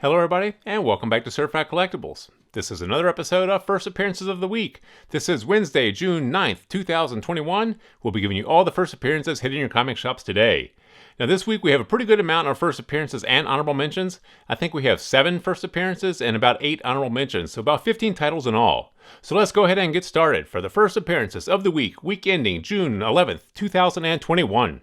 Hello everybody, and welcome back to Certified Collectibles. This is another episode of First Appearances of the Week. This is Wednesday, June 9th, 2021. We'll be giving you all the first appearances hitting your comic shops today. Now this week we have a pretty good amount of first appearances and honorable mentions. I think we have 7 first appearances and about 8 honorable mentions, so about 15 titles in all. So let's go ahead and get started for the first appearances of the week ending June 11th, 2021.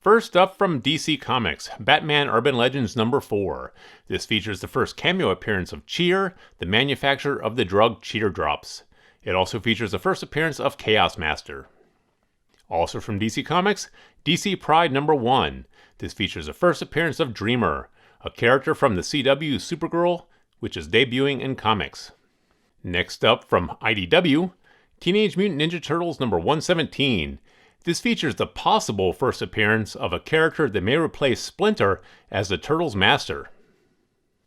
First up from DC Comics, Batman Urban Legends number 4. This features the first cameo appearance of Cheer, the manufacturer of the drug Cheer Drops. It also features the first appearance of Chaos Master. Also from DC Comics, DC Pride number 1. This features the first appearance of Dreamer, a character from the CW Supergirl, which is debuting in comics. Next up from IDW, Teenage Mutant Ninja Turtles number 117. This features the possible first appearance of a character that may replace Splinter as the Turtles' master.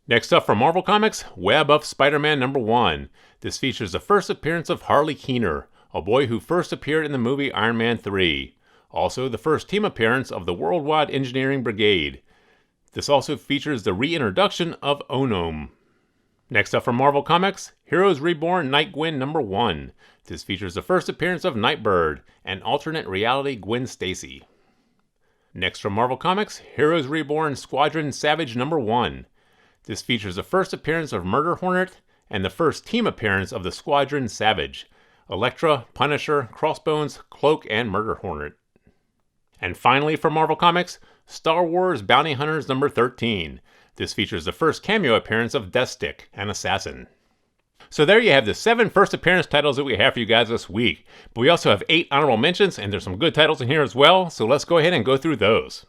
Next up from Marvel Comics, Web of Spider-Man number 1. This features the first appearance of Harley Keener, a boy who first appeared in the movie Iron Man 3. Also, the first team appearance of the Worldwide Engineering Brigade. This also features the reintroduction of Onom. Next up from Marvel Comics, Heroes Reborn Nightwing number 1. This features the first appearance of Nightbird, an alternate reality Gwen Stacy. Next from Marvel Comics, Heroes Reborn Squadron Savage number 1. This features the first appearance of Murder Hornet and the first team appearance of the Squadron Savage, Elektra, Punisher, Crossbones, Cloak, and Murder Hornet. And finally from Marvel Comics, Star Wars Bounty Hunters number 13. This features the first cameo appearance of Deathstick, an assassin. So there you have the 7 first appearance titles that we have for you guys this week. But we also have 8 honorable mentions, and there's some good titles in here as well, so let's go ahead and go through those.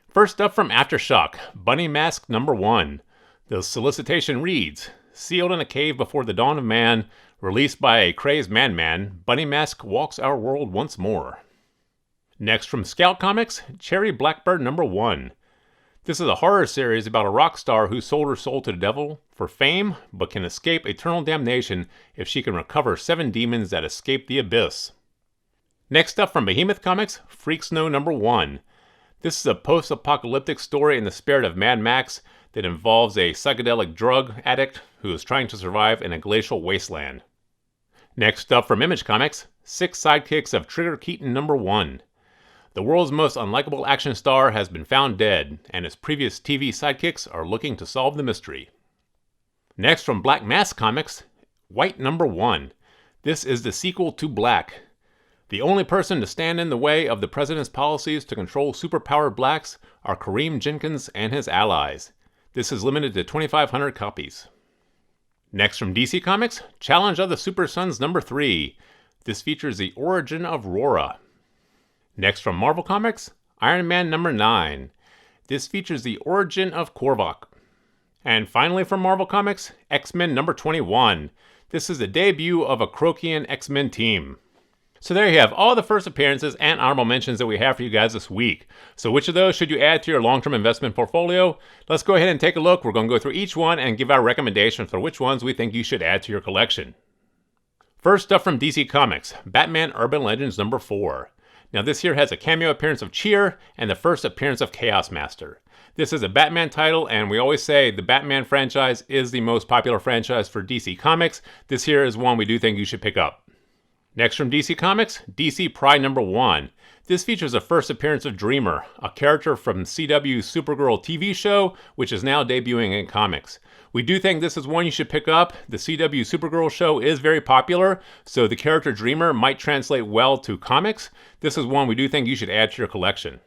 First up from Aftershock, Bunny Mask number 1. The solicitation reads, sealed in a cave before the dawn of man, released by a crazed madman, Bunny Mask walks our world once more. Next from Scout Comics, Cherry Blackbird number 1. This is a horror series about a rock star who sold her soul to the devil for fame, but can escape eternal damnation if she can recover 7 demons that escape the abyss. Next up from Behemoth Comics, Freak Snow number 1. This is a post-apocalyptic story in the spirit of Mad Max that involves a psychedelic drug addict who is trying to survive in a glacial wasteland. Next up from Image Comics, 6 Sidekicks of Trigger Keaton number 1. The world's most unlikable action star has been found dead, and his previous TV sidekicks are looking to solve the mystery. Next from Black Mask Comics, White number 1. This is the sequel to Black. The only person to stand in the way of the president's policies to control superpowered blacks are Kareem Jenkins and his allies. This is limited to 2,500 copies. Next from DC Comics, Challenge of the Super Sons number 3. This features the origin of Rora. Next from Marvel Comics, Iron Man number 9. This features the origin of Korvac. And finally from Marvel Comics, X-Men number 21. This is the debut of a Krokian X-Men team. So there you have all the first appearances and honorable mentions that we have for you guys this week. So which of those should you add to your long-term investment portfolio? Let's go ahead and take a look. We're going to go through each one and give our recommendations for which ones we think you should add to your collection. First up from DC Comics, Batman Urban Legends number 4. Now this here has a cameo appearance of Cheer and the first appearance of Chaos Master. This is a Batman title, and we always say the Batman franchise is the most popular franchise for DC Comics. This here is one we do think you should pick up. Next from DC Comics, DC Pride number 1. This features the first appearance of Dreamer, a character from CW Supergirl TV show, which is now debuting in comics. We do think this is one you should pick up. The CW Supergirl show is very popular, so the character Dreamer might translate well to comics. This is one we do think you should add to your collection.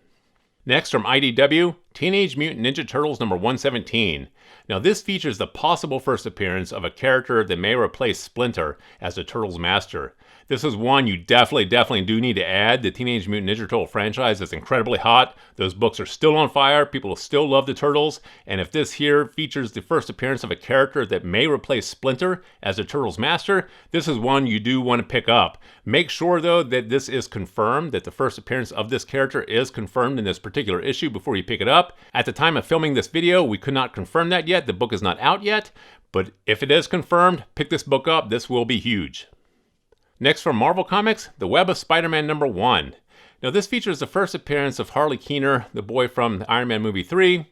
Next from IDW, Teenage Mutant Ninja Turtles number 117. Now this features the possible first appearance of a character that may replace Splinter as the Turtles' master. This is one you definitely do need to add. The Teenage Mutant Ninja Turtle franchise is incredibly hot. Those books are still on fire. People still love the Turtles. And if this here features the first appearance of a character that may replace Splinter as the Turtles' master, this is one you do want to pick up. Make sure though that this is confirmed, that the first appearance of this character is confirmed in this particular issue before you pick it up. At the time of filming this video, we could not confirm that yet. The book is not out yet. But if it is confirmed, pick this book up. This will be huge. Next from Marvel Comics, The Web of Spider-Man number 1. Now this features the first appearance of Harley Keener, the boy from the Iron Man movie 3.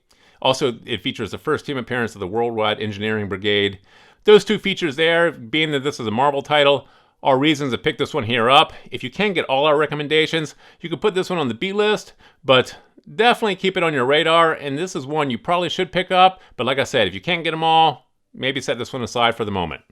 Also, it features the first team appearance of the Worldwide Engineering Brigade. Those two features there, being that this is a Marvel title, are reasons to pick this one here up. If you can get all our recommendations, you can put this one on the B list, but definitely keep it on your radar, and this is one you probably should pick up, but like I said, if you can't get them all, maybe set this one aside for the moment.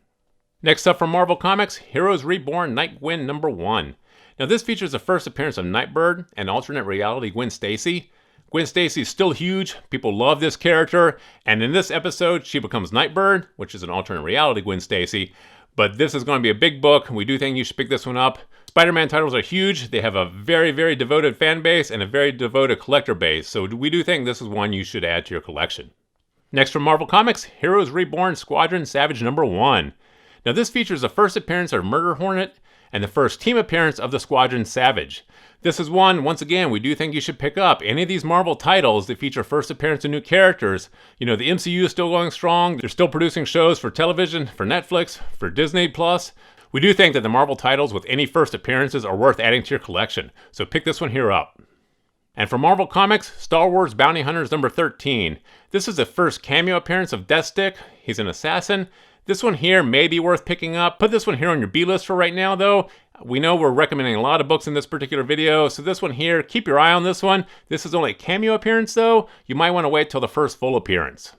Next up from Marvel Comics, Heroes Reborn Nightwing #1. Now this features the first appearance of Nightbird and alternate reality Gwen Stacy. Gwen Stacy is still huge, people love this character, and in this episode she becomes Nightbird, which is an alternate reality Gwen Stacy, but this is going to be a big book. We do think you should pick this one up. Spider-Man titles are huge. They have a very, very devoted fan base and a very devoted collector base, so we do think this is one you should add to your collection. Next from Marvel Comics, Heroes Reborn Squadron Savage #1. Now this features the first appearance of Murder Hornet and the first team appearance of the Squadron Savage. This is one, once again, we do think you should pick up. Any of these Marvel titles that feature first appearance of new characters, you know, the MCU is still going strong. They're still producing shows for television, for Netflix, for Disney+. We do think that the Marvel titles with any first appearances are worth adding to your collection, so pick this one here up. And for Marvel Comics, Star Wars Bounty Hunters #13. This is the first cameo appearance of Deathstick. He's an assassin. This one here may be worth picking up. Put this one here on your B list for right now, though. We know we're recommending a lot of books in this particular video, so this one here, keep your eye on this one. This is only a cameo appearance, though. You might want to wait till the first full appearance.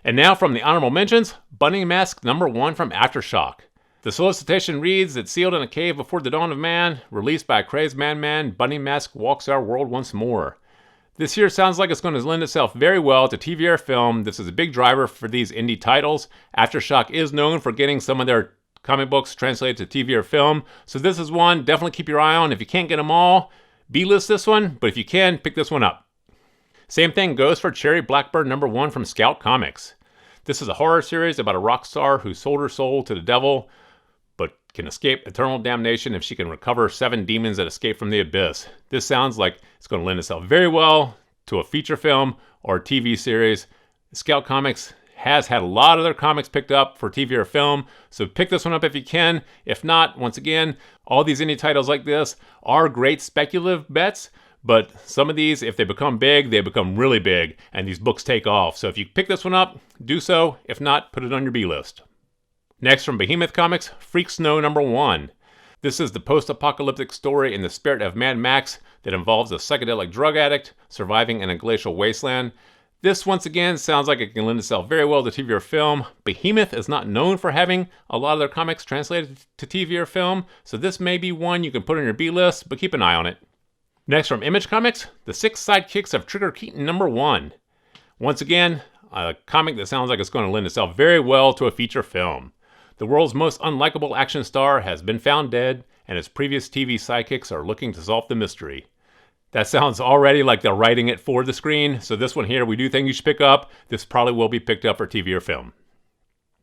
And now from the honorable mentions, Bunny Mask #1 from Aftershock. The solicitation reads that sealed in a cave before the dawn of man, released by a crazed madman, Bunny Mask walks our world once more. This here sounds like it's going to lend itself very well to TV or film. This is a big driver for these indie titles. Aftershock is known for getting some of their comic books translated to TV or film, so this is one definitely keep your eye on. If you can't get them all, B-list this one, but if you can, pick this one up. Same thing goes for Cherry Blackbird #1 from Scout Comics. This is a horror series about a rock star who sold her soul to the devil, but can escape eternal damnation if she can recover 7 demons that escape from the abyss. This sounds like it's going to lend itself very well to a feature film or a TV series. Scout Comics has had a lot of their comics picked up for TV or film, so pick this one up if you can. If not, once again, all these indie titles like this are great speculative bets, but some of these, if they become big, they become really big, and these books take off. So if you pick this one up, do so. If not, put it on your B list. Next from Behemoth Comics, Freak Snow #1. This is the post-apocalyptic story in the spirit of Mad Max that involves a psychedelic drug addict surviving in a glacial wasteland. This, once again, sounds like it can lend itself very well to TV or film. Behemoth is not known for having a lot of their comics translated to TV or film, so this may be one you can put on your B list, but keep an eye on it. Next from Image Comics, The 6 Sidekicks of Trigger Keaton #1. Once again, a comic that sounds like it's going to lend itself very well to a feature film. The world's most unlikable action star has been found dead, and his previous TV sidekicks are looking to solve the mystery. That sounds already like they're writing it for the screen, so this one here we do think you should pick up. This probably will be picked up for TV or film.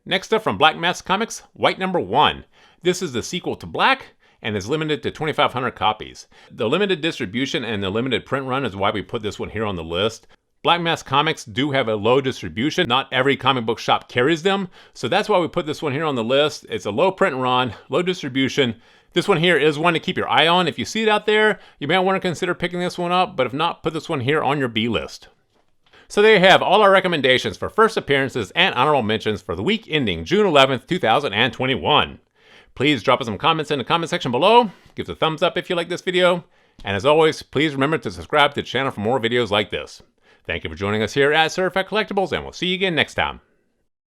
Next up from Black Mask Comics, White #1. This is the sequel to Black, and is limited to 2,500 copies. The limited distribution and the limited print run is why we put this one here on the list. Black Mask Comics do have a low distribution. Not every comic book shop carries them, so that's why we put this one here on the list. It's a low print run, low distribution. This one here is one to keep your eye on. If you see it out there, you may want to consider picking this one up, but if not, put this one here on your B list. So there you have all our recommendations for first appearances and honorable mentions for the week ending June 11th, 2021. Please drop us some comments in the comment section below. Give us a thumbs up if you like this video. And as always, please remember to subscribe to the channel for more videos like this. Thank you for joining us here at Certified Collectibles, and we'll see you again next time.